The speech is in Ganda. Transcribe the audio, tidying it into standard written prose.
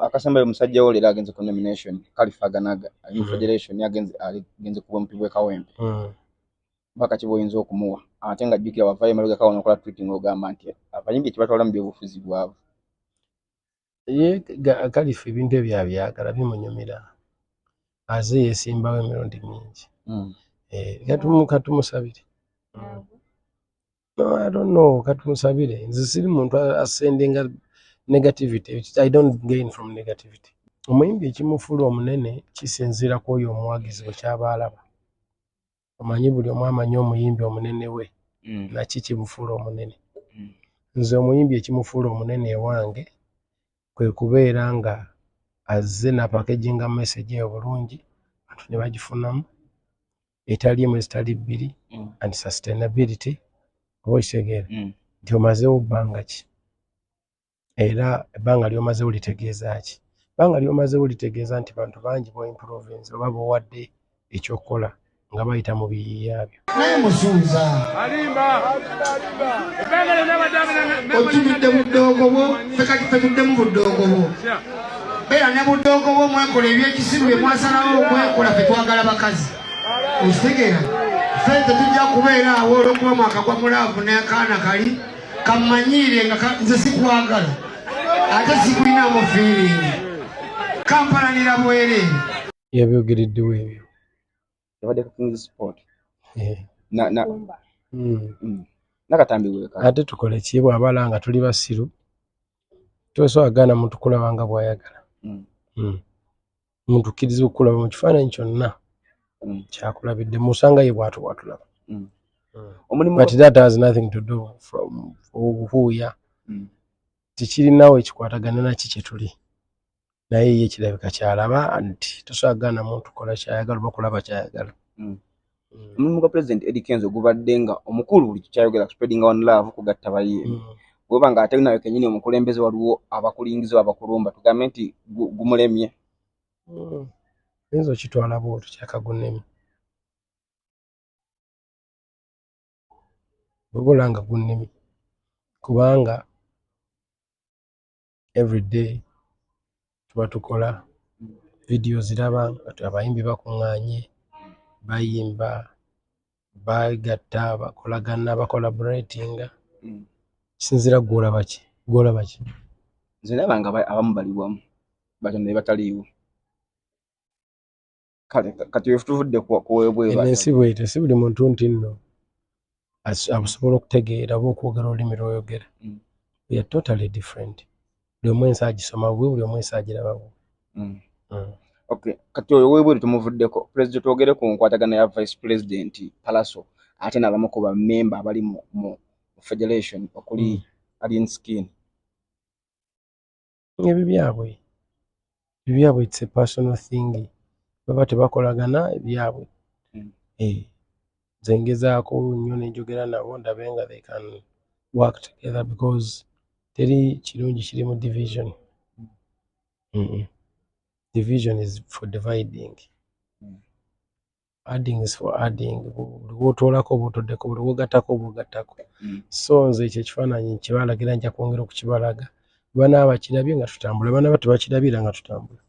akasembayo musajja wo leero agenze ku nomination Kalifaganaga Federation agenze kuba mpibwe Kawempe mpaka kiboyinza okumuwa ate nga jjukira wavayo emabega kawono okola tweeting ogamba nti abayimbi kibatwala mu byobufuzi bwabwe ye Kalifa ebintu ebyabyagala bimunyumira aze yesimbawo emirundi mingi katumusabire no I don't know katumusabire nze siri muntu asendinga negativity. I don't gain from negativity. Omuyimbi ekimufuula omunene kisinziira ku oyo omuwagizi bwe kyaba alaba. Omanyi buli omu amanyi omuyimbi omunene we naki kimufuula omunene. Nze omuyimbi ekimufuula omunene ewange kwe kubeera nga azze na packaginga message eyo bulungi abantu ne bagifunamu etali emu ezitali bbiri and sustainability oba okitegeera nti omazeewo bbanga ki era ebbanga ly'omazeewo litegeeza ki ebbanga ly'omazeewo litegeeza nti bantu bangi b'oimprovince oba b'owadde ekyokukola nga bayita mu biyiiya byo naye musuuza otulidde buddoogo bwo ffe tuddemu buddoogo bwo beera ne buddoogo bwo mwekola ebyekisiru bye mwasalawo okwekola ffe twagala bakazi okitegeera ffe tetujja kubeera awo olw'okuba mwakagwa mulaavu n'akaana kali kammanyiire nga nze sikwagala ate sikulinamu feeringi kampalanira bwereere yabyogereddewo ebyo yabadde ku King's Sport nakatambi weka ate tukole ki bw'abala nga tuli basiru toswagana muntu kulaba nga bw'ayagala muntu kkiriza okulaba mu kifaananyi kyonna kyakulabidde musanga ye bw'atulaba but that has nothing to do from who tikirinawo ekikwatagana naki kye tuli naye ye kirabika kyalaba nti toswagana muntu kola kyayagala oba kulaba kyayagala omulimu gwa President Eddie Kenzo gubadde nga omukulu buli kyayogera spreading one love kugatta bayimbi bw'oba nga ate nawe kennyini omukulembeze waliwo abakulingiza abakulumba tugambe nti gumulemye oyinza okitwala bw'otyo kyakagunemye wabula nga gunnemye kubanga everyday tuba tukola video ziraba abayimbi bakuŋŋaanye bayimba bagatta bakolagana bakolaboratinga kisinziira gw'olaba ki nze ndaba nga abamu baliwamu batono ne bataliiwo kale kati wefu tuvudde kuwebweru ensi bwete si buli muntu nti nno asobola okutegeera oba okwogera olulimi lw'oyogera we are totally different buli omu ensi agisoma bwe buli omu ensi agiraba bwe okay kati oyo webweru tumuvuddeko president twogere ku nkwatagana ya vice president Palaso ate n'abamu ku bammemba abali mu federation okuli Alien Skin ebyabwe it's a personal thing baba tebakolagana ebyabwe zengezaako nnyo nenjogera nabo ndabe nga they can work together because teri kirungi kiri mu division division is for dividing adding is for adding bw'otoolako bw'otoddeko buli bw'ogattako bw'ogattako so nze ekyo ekifaananyi kibalagira nja kwongera okukibalaga banaaba kirabye nga tutambula banaaba tebakirabira nga tutambula